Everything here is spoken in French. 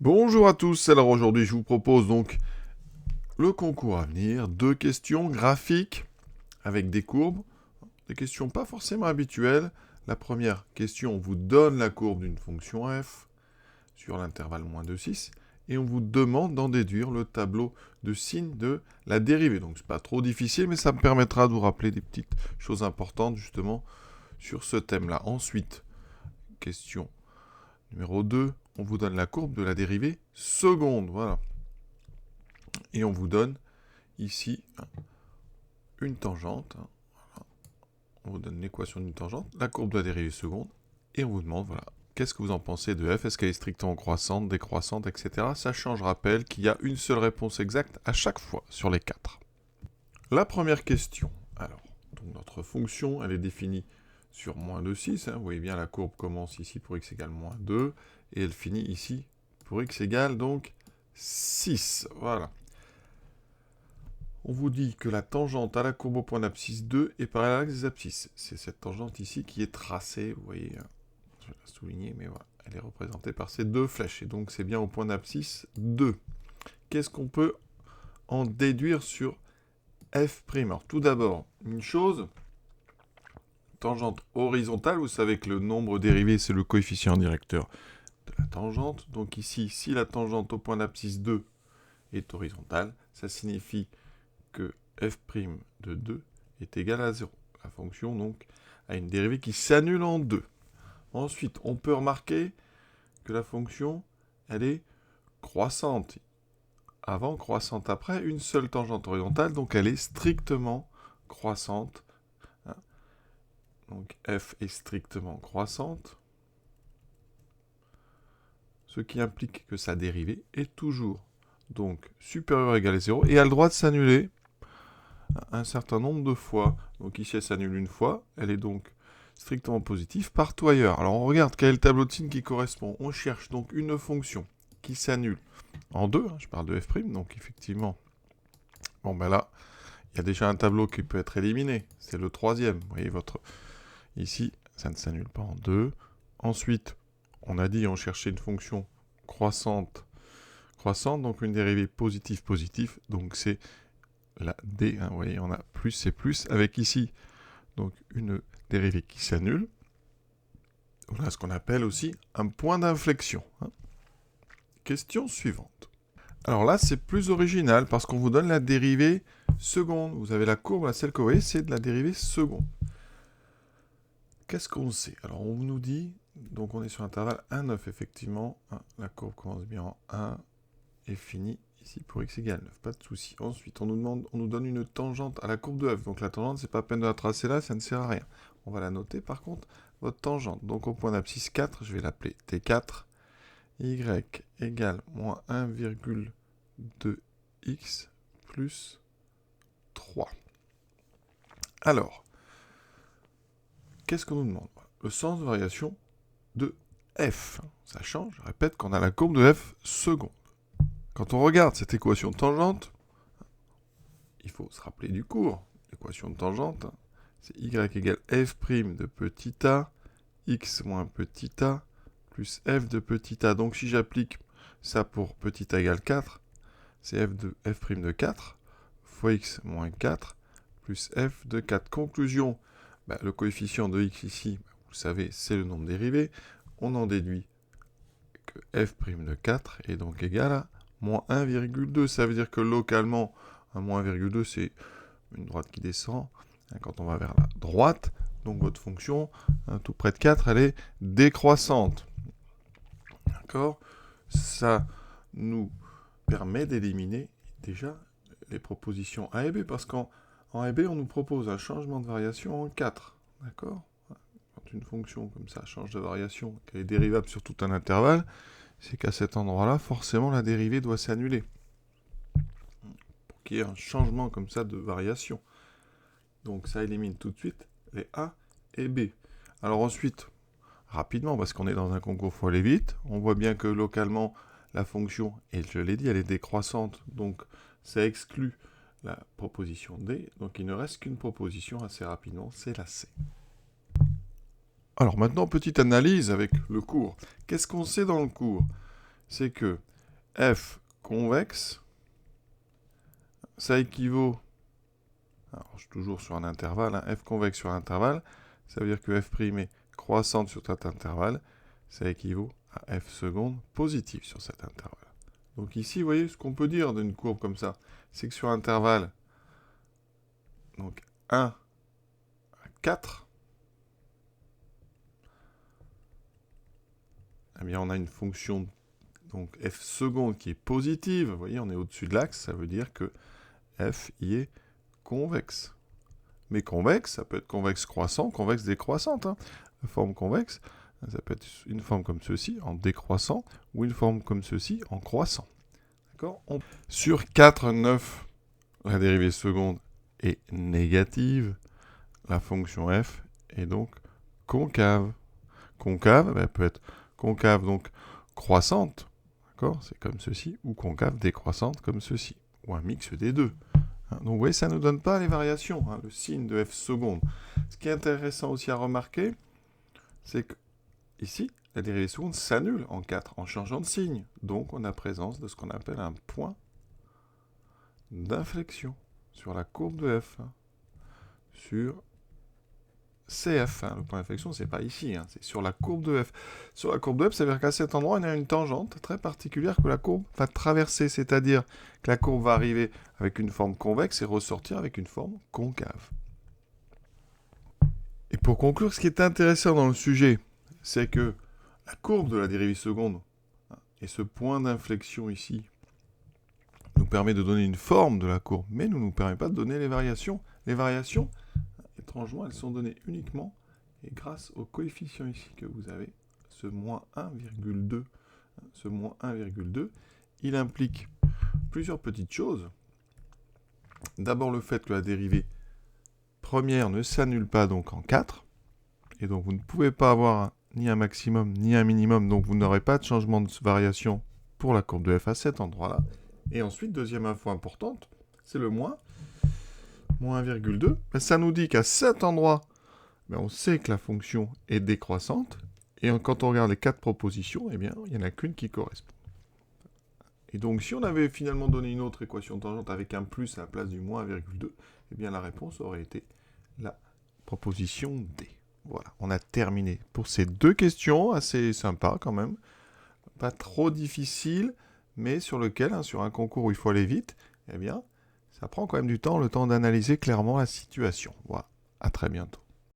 Bonjour à tous, alors aujourd'hui je vous propose donc le concours à venir, 2 questions graphiques avec des courbes, des questions pas forcément habituelles. La première question, on vous donne la courbe d'une fonction f sur l'intervalle -2, 6 et on vous demande d'en déduire le tableau de signe de la dérivée. Donc c'est pas trop difficile, mais ça me permettra de vous rappeler des petites choses importantes justement sur ce thème-là. Ensuite, question numéro 2, on vous donne la courbe de la dérivée seconde, voilà. Et on vous donne ici une tangente. On vous donne l'équation d'une tangente, la courbe de la dérivée seconde, et on vous demande, voilà, qu'est-ce que vous en pensez de f? Est-ce qu'elle est strictement croissante, décroissante, etc. Sachant, je rappelle, qu'il y a une seule réponse exacte à chaque fois sur les 4. La première question, alors, donc notre fonction, elle est définie sur -2, 6. Vous voyez bien, la courbe commence ici pour x égale -2, et elle finit ici pour x égale donc 6. Voilà. On vous dit que la tangente à la courbe au point d'abscisse 2 est parallèle à l'axe des abscisses. C'est cette tangente ici qui est tracée, vous voyez, je vais la souligner, mais voilà, elle est représentée par ces 2 flèches, et donc c'est bien au point d'abscisse 2. Qu'est-ce qu'on peut en déduire sur f'? Alors tout d'abord, une chose, tangente horizontale, vous savez que le nombre dérivé, c'est le coefficient directeur de la tangente. Donc ici, si la tangente au point d'abscisse 2 est horizontale, ça signifie que f' de 2 est égal à 0. La fonction, donc, a une dérivée qui s'annule en 2. Ensuite, on peut remarquer que la fonction, elle est croissante avant, croissante après, une seule tangente horizontale, donc elle est strictement croissante. Donc f est strictement croissante, ce qui implique que sa dérivée est toujours donc supérieure ou égale à 0, et a le droit de s'annuler un certain nombre de fois. Donc ici, elle s'annule une fois, elle est donc strictement positive. Partout ailleurs, alors on regarde quel est le tableau de signes qui correspond. On cherche donc une fonction qui s'annule en 2, je parle de f', donc effectivement, bon ben là, il y a déjà un tableau qui peut être éliminé, c'est le troisième. Vous voyez, ici, ça ne s'annule pas en 2. Ensuite, on a dit on cherchait une fonction croissante, donc une dérivée positive, donc c'est la D, vous voyez, on a plus, c'est plus, avec ici, donc une dérivée qui s'annule. On a ce qu'on appelle aussi un point d'inflexion. Question suivante. Alors là, c'est plus original, parce qu'on vous donne la dérivée seconde. Vous avez la courbe, là, celle que vous voyez, c'est de la dérivée seconde. Qu'est-ce qu'on sait? Alors, on nous dit, donc on est sur l'intervalle 1, 9, effectivement. La courbe commence bien en 1 et finit ici pour x égale 9, pas de souci. Ensuite, on nous donne une tangente à la courbe de f. Donc la tangente, c'est pas peine de la tracer là, ça ne sert à rien. On va la noter par contre, votre tangente. Donc au point d'abscisse 4, je vais l'appeler T4. Y égale moins 1,2x plus 3. Alors, qu'est-ce qu'on nous demande? Le sens de variation de f. Ça change, je répète qu'on a la courbe de f seconde. Quand on regarde cette équation de tangente, il faut se rappeler du cours. L'équation de tangente, c'est y égale f' de petit a, x moins petit a, plus f de petit a. Donc si j'applique ça pour petit a égale 4, c'est f' de 4 fois x moins 4 plus f de 4. Conclusion, le coefficient de x ici, vous le savez, c'est le nombre dérivé. On en déduit que f' de 4 est donc égal à moins 1,2. Ça veut dire que localement, un moins 1,2, c'est une droite qui descend. Quand on va vers la droite, donc votre fonction, tout près de 4, elle est décroissante. D'accord? Ça nous permet d'éliminer déjà les propositions A et B, parce qu'en A et B, on nous propose un changement de variation en 4. D'accord? Quand une fonction comme ça change de variation, qu'elle est dérivable sur tout un intervalle, c'est qu'à cet endroit-là, forcément, la dérivée doit s'annuler. Pour qu'il y ait un changement comme ça de variation. Donc ça élimine tout de suite les A et B. Alors ensuite, rapidement, parce qu'on est dans un concours, faut aller vite, on voit bien que localement, la fonction, et je l'ai dit, elle est décroissante, donc ça exclut la proposition D, donc il ne reste qu'une proposition assez rapidement, c'est la C. Alors maintenant, petite analyse avec le cours. Qu'est-ce qu'on sait dans le cours? C'est que f convexe, ça équivaut, alors je suis toujours sur un intervalle, hein, f convexe sur un intervalle, ça veut dire que f' est croissante sur cet intervalle, ça équivaut à f seconde positive sur cet intervalle. Donc ici, vous voyez, ce qu'on peut dire d'une courbe comme ça, c'est que sur un intervalle, donc 1 à 4, eh bien on a une fonction, donc f seconde qui est positive, vous voyez, on est au-dessus de l'axe, ça veut dire que f y est convexe. Mais convexe, ça peut être convexe croissant, convexe décroissante. Hein. La forme convexe, ça peut être une forme comme ceci, en décroissant, ou une forme comme ceci, en croissant. D'accord ? Sur 4, 9, la dérivée seconde est négative. La fonction f est donc concave. Concave, elle peut être concave, donc croissante, d'accord ? C'est comme ceci, ou concave décroissante, comme ceci, ou un mix des deux. Donc vous voyez, ça ne nous donne pas les variations, hein, le signe de f seconde. Ce qui est intéressant aussi à remarquer, c'est que ici, la dérivée seconde s'annule en 4 en changeant de signe. Donc on a présence de ce qu'on appelle un point d'inflexion sur la courbe de f, hein, sur CF. Hein. Le point d'inflexion, c'est pas ici, hein, c'est sur la courbe de f. Sur la courbe de f, ça veut dire qu'à cet endroit, on a une tangente très particulière que la courbe va traverser, c'est-à-dire que la courbe va arriver avec une forme convexe et ressortir avec une forme concave. Et pour conclure, ce qui est intéressant dans le sujet, c'est que la courbe de la dérivée seconde et ce point d'inflexion ici nous permet de donner une forme de la courbe, mais ne nous permet pas de donner les variations. Les variations, étrangement, elles sont données uniquement et grâce au coefficient ici que vous avez, ce moins 1,2. Ce moins 1,2, il implique plusieurs petites choses. D'abord le fait que la dérivée première ne s'annule pas donc en 4, et donc vous ne pouvez pas avoir ni un maximum ni un minimum, donc vous n'aurez pas de changement de variation pour la courbe de f à cet endroit-là. Et ensuite, deuxième info importante, c'est le moins 1,2. Ça nous dit qu'à cet endroit, on sait que la fonction est décroissante, et quand on regarde les 4 propositions, eh bien, il n'y en a qu'une qui correspond. Et donc, si on avait finalement donné une autre équation tangente avec un plus à la place du moins 1,2, eh bien, la réponse aurait été la proposition D. Voilà, on a terminé pour ces 2 questions, assez sympa quand même. Pas trop difficile, mais sur lequel, hein, sur un concours où il faut aller vite, eh bien, ça prend quand même du temps, le temps d'analyser clairement la situation. Voilà, à très bientôt.